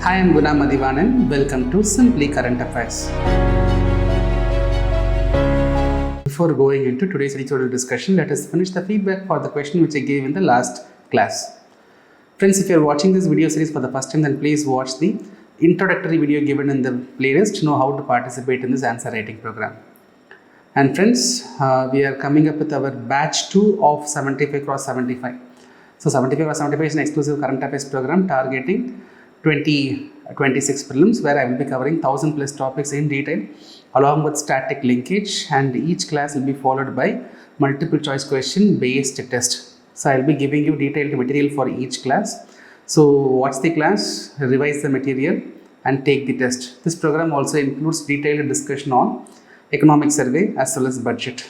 Hi, I'm Guna Mathivanan. Welcome to Simply Current Affairs. Before going into today's editorial discussion, let us finish the feedback for the question which I gave in the last class. Friends, if you are watching this video series for the first time, then please watch the introductory video given in the playlist to know how to participate in this answer writing program. And friends, we are coming up with our batch 2 of 75 cross 75. So 75 cross 75 is an exclusive current affairs program targeting 2026 prelims, where I will be covering 1000 plus topics in detail along with static linkage, and each class will be followed by multiple choice question based test. So I will be giving you detailed material for each class. So watch the class, revise the material and take the test. This program also includes detailed discussion on economic survey as well as budget.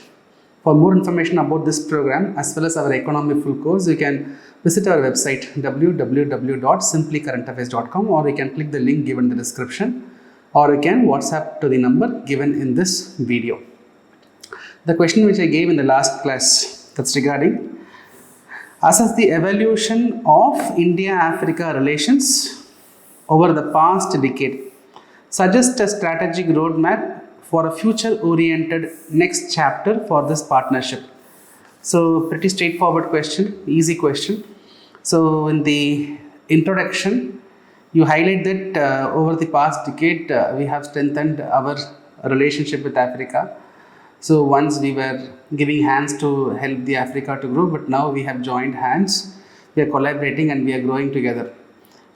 For more information about this program as well as our economy full course, you can visit our website www.simplycurrentaffairs.com, or you can click the link given in the description, or you can WhatsApp to the number given in this video. The question which I gave in the last class, that's regarding assess the evolution of India-Africa relations over the past decade. Suggest a strategic roadmap for a future-oriented next chapter for this partnership. So pretty straightforward question, easy question. So in the introduction, you highlight that over the past decade, we have strengthened our relationship with Africa. So once we were giving hands to help the Africa to grow, but now we have joined hands, we are collaborating and we are growing together.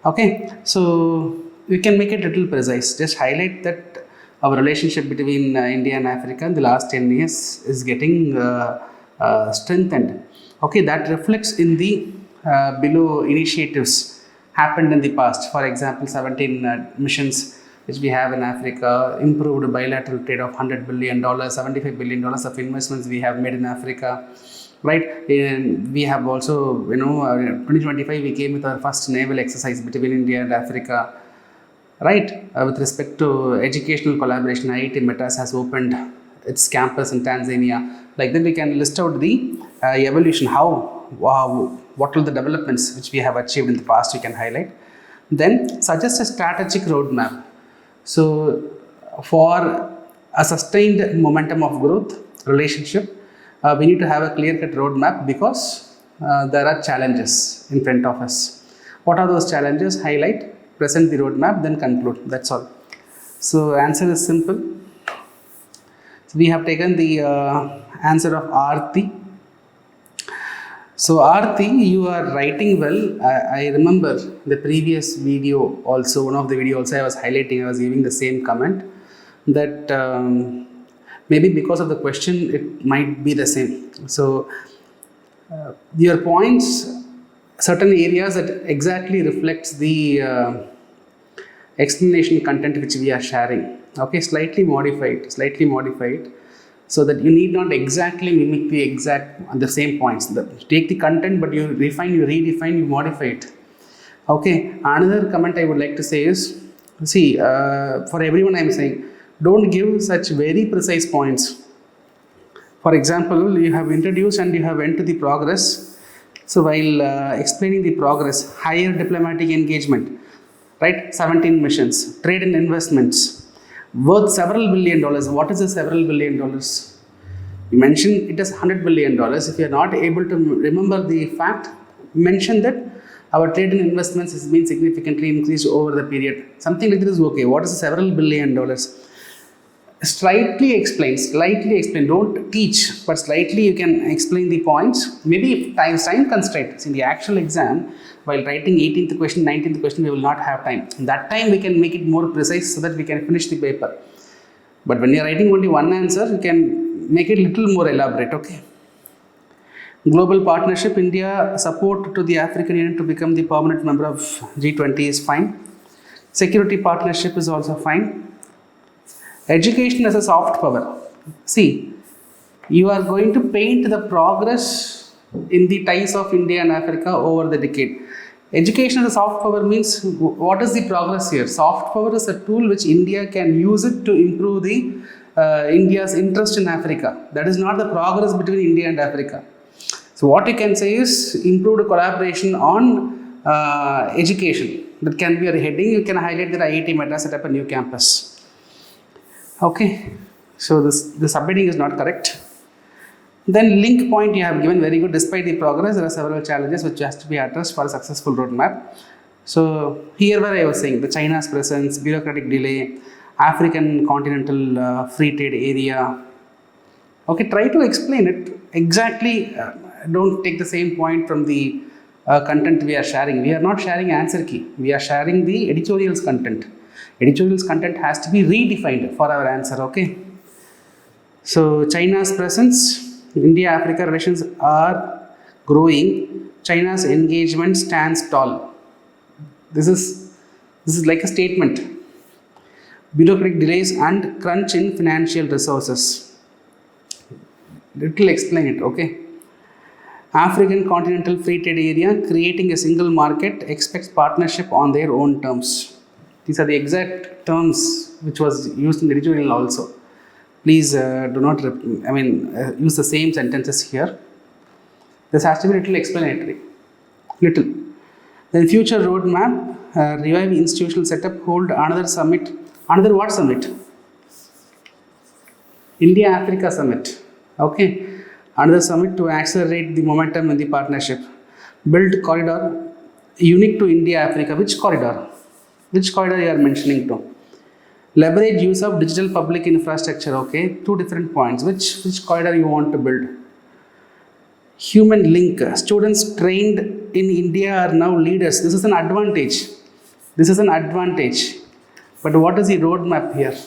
Okay, so we can make it a little precise. Just highlight that our relationship between India and Africa in the last 10 years is getting strengthened. Okay, that reflects in the below initiatives happened in the past. For example, 17 missions which we have in Africa, improved bilateral trade of $100 billion, $75 billion of investments we have made in Africa, right? And we have also, 2025 we came with our first naval exercise between India and Africa, right? With respect to educational collaboration, IIT Madras has opened its campus in Tanzania. Like that, we can list out the evolution, what are the developments which we have achieved in the past, we can highlight. Then suggest a strategic roadmap. So for a sustained momentum of growth relationship, we need to have a clear-cut roadmap because there are challenges in front of us. What are those challenges? Highlight, present the roadmap, then conclude. That's all. So answer is simple. So we have taken the answer of Aarti. So Aarti, you are writing well. I remember the previous video also, one of the video also I was highlighting, I was giving the same comment that maybe because of the question it might be the same. So your points, certain areas that exactly reflects the explanation content which we are sharing. Okay, slightly modified, so that you need not exactly mimic the same points. Take the content, but you refine, you redefine, you modify it. Okay, another comment I would like to say is, see, for everyone I am saying, don't give such very precise points. For example, you have introduced and you have went to the progress. So while explaining the progress, higher diplomatic engagement, right, 17 missions, trade and investments, worth several $1 billion. What is the several $1 billion? You mentioned it is $100 billion. If you are not able to remember the fact, mention that our trade and investments has been significantly increased over the period. Something like this is okay. What is the several $1 billion? Slightly explain, don't teach, but slightly you can explain the points. Maybe if time constraint, in the actual exam, while writing 18th question, 19th question, we will not have time. That time we can make it more precise so that we can finish the paper. But when you are writing only one answer, you can make it a little more elaborate, okay? Global partnership, India support to the African Union to become the permanent member of G20 is fine. Security partnership is also fine. Education as a soft power. See, you are going to paint the progress in the ties of India and Africa over the decade. Education as a soft power means, what is the progress here? Soft power is a tool which India can use it to improve the India's interest in Africa. That is not the progress between India and Africa. So what you can say is improved collaboration on education. That can be your heading. You can highlight that IIT Madras set up a new campus. Okay, so the subheading is not correct. Then link point you have given very good. Despite the progress, there are several challenges which has to be addressed for a successful roadmap. So here where I was saying the China's presence, bureaucratic delay, African continental free trade area. Okay, try to explain it exactly. Don't take the same point from the content we are sharing. We are not sharing answer key. We are sharing the editorials content. Editorials content has to be redefined for our answer. Okay. So China's presence, India-Africa relations are growing. China's engagement stands tall. This is like a statement. Bureaucratic delays and crunch in financial resources. It will explain it. Okay. African continental free trade area creating a single market expects partnership on their own terms. These are the exact terms which was used in the editorial also. Please do not use the same sentences here. This has to be little explanatory. Little. Then future roadmap, revive institutional setup, hold another summit. Another what summit? India-Africa summit. Okay. Another summit to accelerate the momentum in the partnership. Build corridor unique to India-Africa. Which corridor? Which corridor you are mentioning to? Leverage use of digital public infrastructure. Okay. Two different points. Which corridor you want to build? Human link. Students trained in India are now leaders. This is an advantage. This is an advantage. But what is the roadmap here?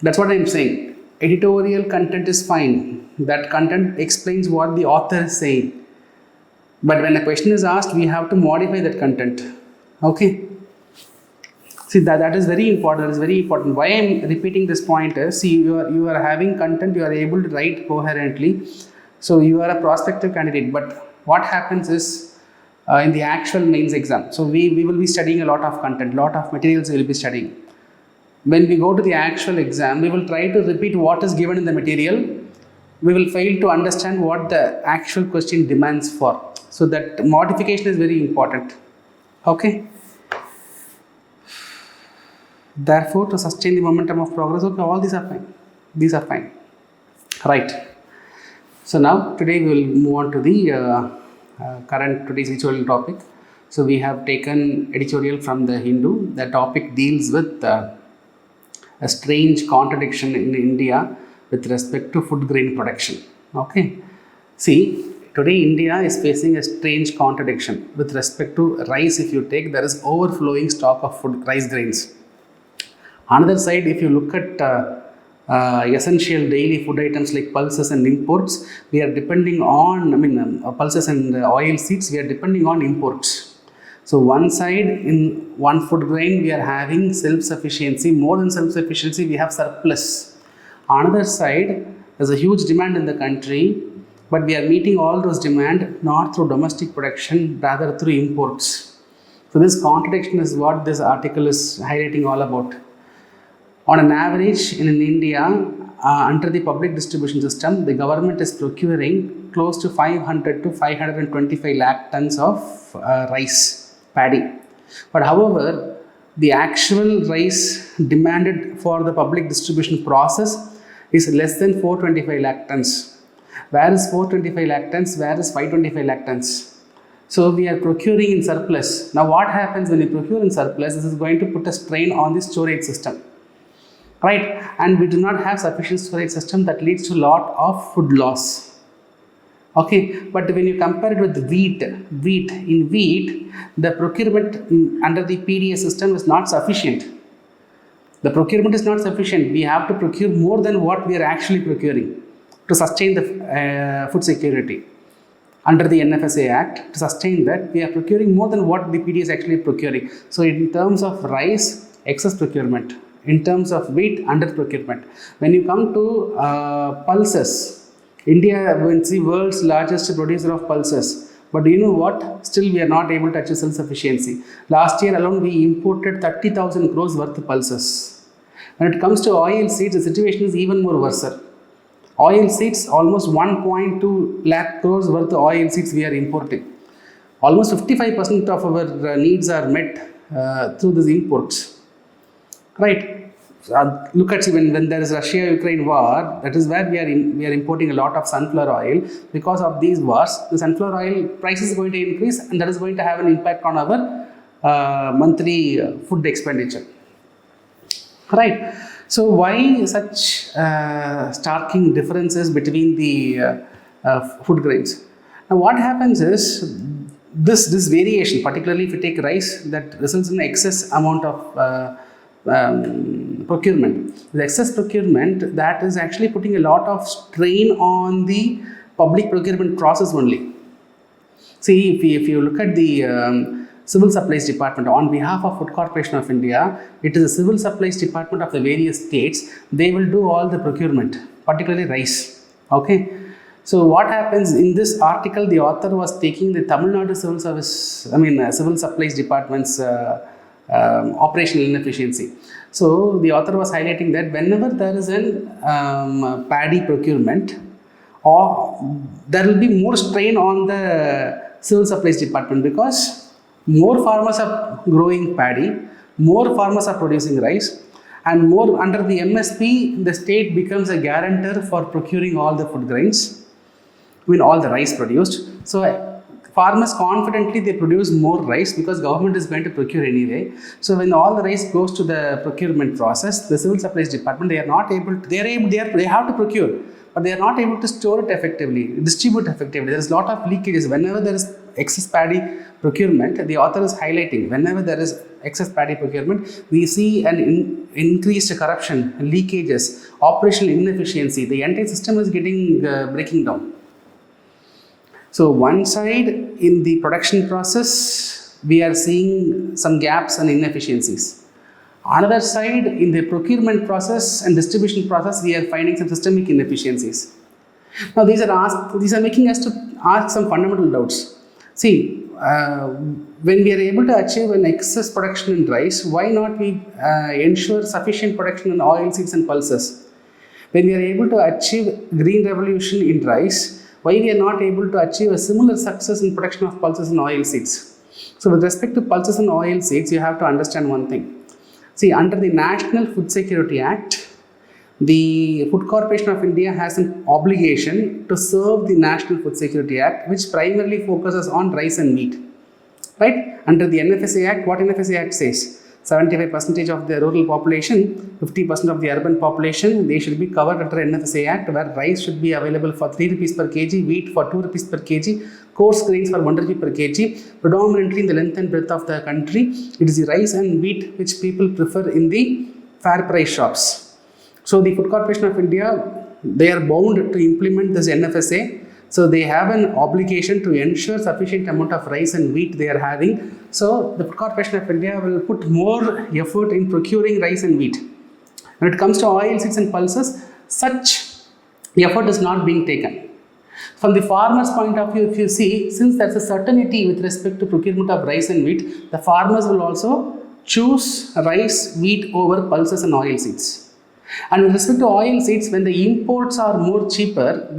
That's what I am saying. Editorial content is fine. That content explains what the author is saying. But when a question is asked, we have to modify that content. Okay. See, that is very important. That is very important. Why I am repeating this point is, see, you are having content, you are able to write coherently. So you are a prospective candidate. But what happens is in the actual mains exam. So we will be studying a lot of content, lot of materials we will be studying. When we go to the actual exam, we will try to repeat what is given in the material. We will fail to understand what the actual question demands for. So that modification is very important. Okay. Therefore, to sustain the momentum of progress, okay, all these are fine. These are fine. Right. So now, today we will move on to the today's editorial topic. So we have taken editorial from the Hindu. The topic deals with a strange contradiction in India with respect to food grain production. Okay. See, today India is facing a strange contradiction with respect to rice. If you take, there is overflowing stock of rice grains. Another side, if you look at essential daily food items like pulses and imports, we are depending on, pulses and oil seeds, we are depending on imports. So one side, in one food grain, we are having self-sufficiency. More than self-sufficiency, we have surplus. Another side, there's a huge demand in the country, but we are meeting all those demand not through domestic production, rather through imports. So this contradiction is what this article is highlighting all about. On an average, in India, under the public distribution system, the government is procuring close to 500 to 525 lakh tons of rice, paddy. But however, the actual rice demanded for the public distribution process is less than 425 lakh tons. Where is 425 lakh tons? Where is 525 lakh tons? So we are procuring in surplus. Now what happens when you procure in surplus? This is going to put a strain on the storage system. Right, and we do not have sufficient storage system, that leads to a lot of food loss. Okay, but when you compare it with wheat, the procurement under the PDA system is not sufficient. The procurement is not sufficient. We have to procure more than what we are actually procuring to sustain the food security. Under the NFSA Act, to sustain that, we are procuring more than what the PDA is actually procuring. So in terms of rice, excess procurement. In terms of wheat, under procurement. When you come to pulses, India is the world's largest producer of pulses. But do you know what? Still we are not able to achieve self-sufficiency. Last year alone we imported 30,000 crores worth of pulses. When it comes to oil seeds, the situation is even more worse. Oil seeds, almost 1.2 lakh crores worth of oil seeds we are importing. Almost 55% of our needs are met through these imports, right? Look at when there is Russia-Ukraine war, that is where we are importing a lot of sunflower oil. Because of these wars, the sunflower oil price is going to increase, and that is going to have an impact on our monthly food expenditure, right? So why such starking differences between the food grains? Now what happens is, this variation, particularly if you take rice, that results in excess amount of procurement. The excess procurement, that is actually putting a lot of strain on the public procurement process only. See, if you look at the Civil Supplies Department, on behalf of Food Corporation of India, it is the Civil Supplies Department of the various states. They will do all the procurement, particularly rice. Okay. So what happens in this article, the author was taking the Tamil Nadu Civil Supplies Department's operational inefficiency. So the author was highlighting that whenever there is an paddy procurement, or there will be more strain on the Civil Supplies Department, because more farmers are growing paddy, more farmers are producing rice, and more under the MSP, the state becomes a guarantor for procuring all the food grains, all the rice produced. So farmers confidently they produce more rice because government is going to procure anyway. So when all the rice goes to the procurement process, the Civil Supplies Department, they are not able to, they have to procure, but they are not able to store it effectively, distribute effectively. There is a lot of leakages. Whenever there is excess paddy procurement, the author is highlighting, whenever there is excess paddy procurement, we see an increased corruption, leakages, operational inefficiency. The entire system is getting breaking down. So one side, in the production process, we are seeing some gaps and inefficiencies. Another side, in the procurement process and distribution process, we are finding some systemic inefficiencies. Now these are making us to ask some fundamental doubts. See, when we are able to achieve an excess production in rice, why not we ensure sufficient production in oilseeds and pulses? When we are able to achieve green revolution in rice, why we are not able to achieve a similar success in production of pulses and oilseeds? So with respect to pulses and oilseeds, you have to understand one thing. See, under the National Food Security Act, the Food Corporation of India has an obligation to serve the National Food Security Act, which primarily focuses on rice and meat, right? Under the NFSA Act, what NFSA Act says? 75% of the rural population, 50% of the urban population, they should be covered under NFSA Act, where rice should be available for 3 rupees per kg, wheat for 2 rupees per kg, coarse grains for 1 rupee per kg. Predominantly in the length and breadth of the country, it is the rice and wheat which people prefer in the fair price shops. So the Food Corporation of India, they are bound to implement this NFSA. So they have an obligation to ensure sufficient amount of rice and wheat they are having. So the Food Corporation of India will put more effort in procuring rice and wheat. When it comes to oilseeds and pulses, such effort is not being taken. From the farmer's point of view, if you see, since there's a certainty with respect to procurement of rice and wheat, the farmers will also choose rice, wheat over pulses and oilseeds. And with respect to oilseeds, when the imports are more cheaper,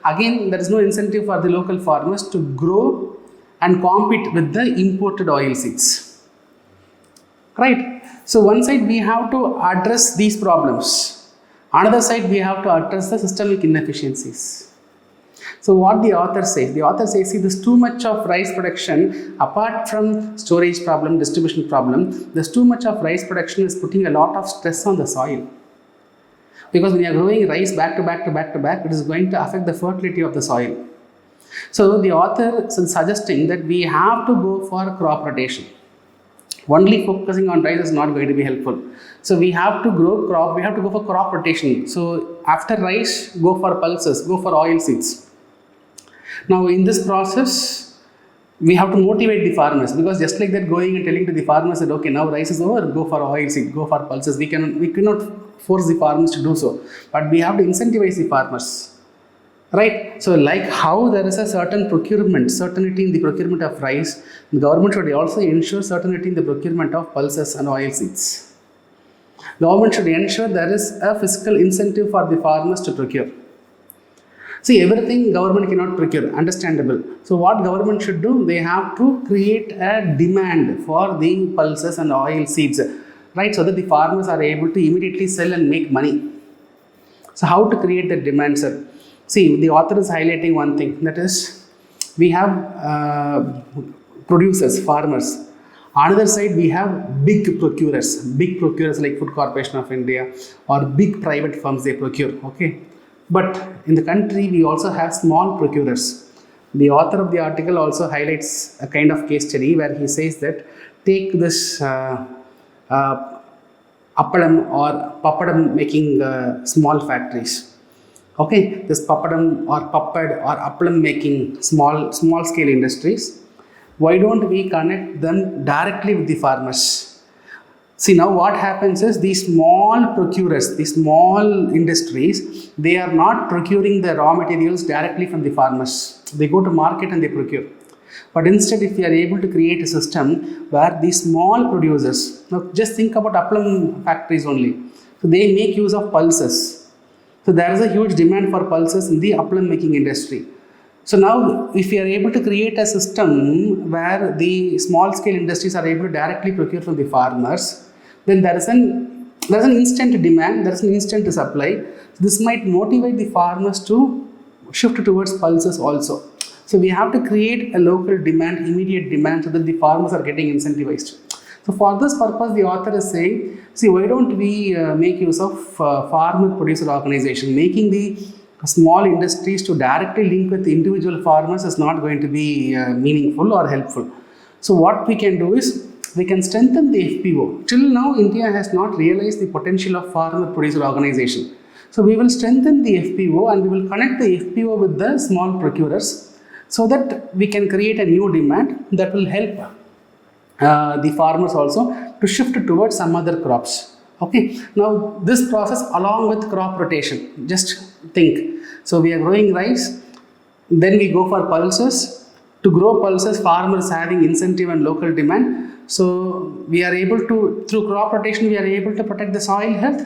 again there is no incentive for the local farmers to grow and compete with the imported oilseeds, right? So one side we have to address these problems, another side we have to address the systemic inefficiencies. So what the author says, see, there's too much of rice production, apart from storage problem, distribution problem, there's too much of rice production is putting a lot of stress on the soil. Because when you are growing rice back to back, it is going to affect the fertility of the soil. So the author is suggesting that we have to go for crop rotation. Only focusing on rice is not going to be helpful. So we have to go for crop rotation. So after rice, go for pulses, go for oilseeds. Now in this process, we have to motivate the farmers, because just like that, going and telling to the farmers that okay, now rice is over, go for oilseed, go for pulses, we cannot force the farmers to do so, but we have to incentivize the farmers, right? So like how there is a certainty in the procurement of rice, the government should also ensure certainty in the procurement of pulses and oilseeds. Government should ensure there is a fiscal incentive for the farmers to procure. See, everything government cannot procure, understandable. So what government should do? They have to create a demand for the pulses and oil seeds, right? So that the farmers are able to immediately sell and make money. So how to create that demand, sir? See, the author is highlighting one thing, that is, we have producers, farmers. Another side, we have big procurers like Food Corporation of India or big private firms, they procure, okay? But in the country, we also have small procurers. The author of the article also highlights a kind of case study where he says that take this appalam or papadam making small factories. Okay, this papadam or papad or appalam making small scale industries. Why don't we connect them directly with the farmers? See, now what happens is these small procurers, these small industries, they are not procuring the raw materials directly from the farmers. They go to market and they procure. But instead, if we are able to create a system where these small producers, now just think about appalam factories only. So they make use of pulses. So there is a huge demand for pulses in the appalam making industry. So now, if we are able to create a system where the small scale industries are able to directly procure from the farmers, then there is an instant demand, there is an instant supply. This might motivate the farmers to shift towards pulses also. So we have to create a local demand, immediate demand, so that the farmers are getting incentivized. So for this purpose, the author is saying, see, why don't we make use of farmer producer organization? Making the small industries to directly link with individual farmers is not going to be meaningful or helpful. So what we can do is, we can strengthen the FPO. Till now, India has not realized the potential of farmer producer organization. So we will strengthen the FPO and we will connect the FPO with the small procurers so that we can create a new demand that will help the farmers also to shift towards some other crops. Okay, now this process along with crop rotation, just think. So we are growing rice, then we go for pulses. To grow pulses, farmers having incentive and local demand. So we are able to, through crop rotation, we are able to protect the soil health,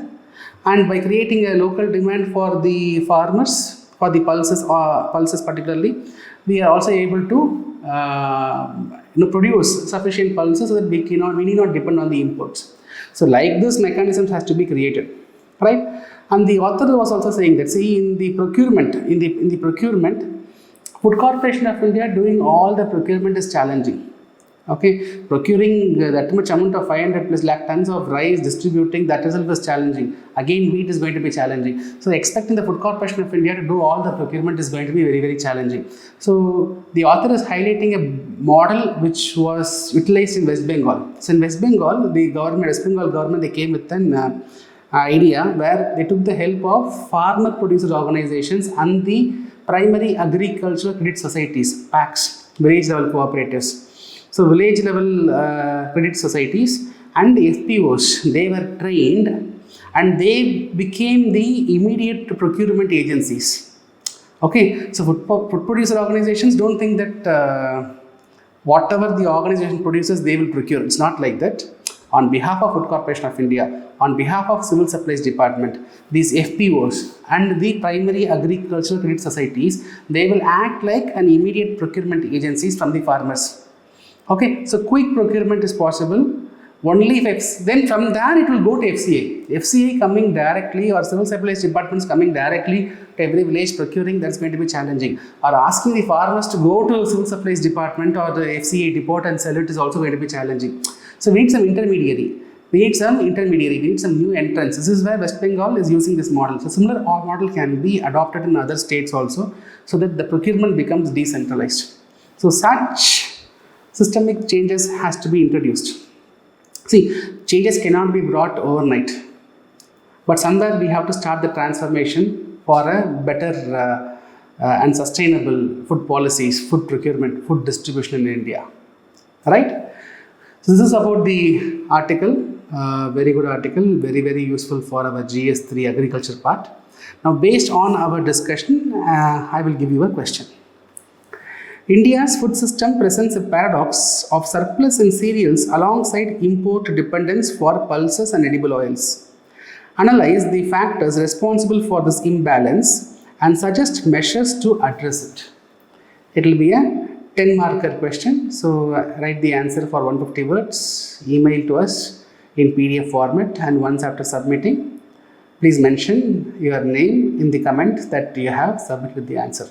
and by creating a local demand for the farmers, for the pulses particularly, we are also able to produce sufficient pulses so that we need not depend on the imports. So like this mechanisms has to be created, right? And the author was also saying that, see, in the procurement, Food Corporation of India doing all the procurement is challenging. Okay, procuring that much amount of 500 plus lakh tons of rice, distributing that itself is challenging. Again, wheat is going to be challenging. So expecting the Food Corporation of India to do all the procurement is going to be very, very challenging. So the author is highlighting a model which was utilized in West Bengal. So in West Bengal, West Bengal government, they came with an idea where they took the help of farmer producer organizations and the primary agricultural credit societies, PACs, village level cooperatives. So village level credit societies and FPOs, they were trained and they became the immediate procurement agencies. Okay, so food producer organizations don't think that whatever the organization produces, they will procure. It's not like that. On behalf of Food Corporation of India, on behalf of Civil Supplies Department, these FPOs and the primary agricultural credit societies, they will act like an immediate procurement agencies from the farmers. Okay, so quick procurement is possible only if then from there it will go to FCA. FCA coming directly or Civil Supplies Departments coming directly to every village procuring, that's going to be challenging. Or asking the farmers to go to Civil Supplies Department or the FCA depot and sell it is also going to be challenging. So we need some intermediary. We need some new entrants. This is where West Bengal is using this model. So similar model can be adopted in other states also, so that the procurement becomes decentralized. So such systemic changes has to be introduced. See, changes cannot be brought overnight, but somewhere we have to start the transformation for a better and sustainable food policies, food procurement, food distribution in India. Right? So this is about the article. Very good article, very, very useful for our GS3 agriculture part. Now, based on our discussion, I will give you a question. India's food system presents a paradox of surplus in cereals alongside import dependence for pulses and edible oils. Analyze the factors responsible for this imbalance and suggest measures to address it. It will be a 10 marker question. So write the answer for 150 words, email to us in PDF format, and once after submitting, please mention your name in the comment that you have submitted the answer.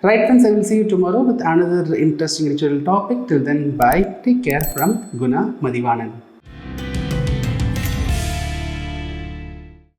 Right friends, I will see you tomorrow with another interesting editorial topic. Till then, bye. Take care from Guna Mathivanan.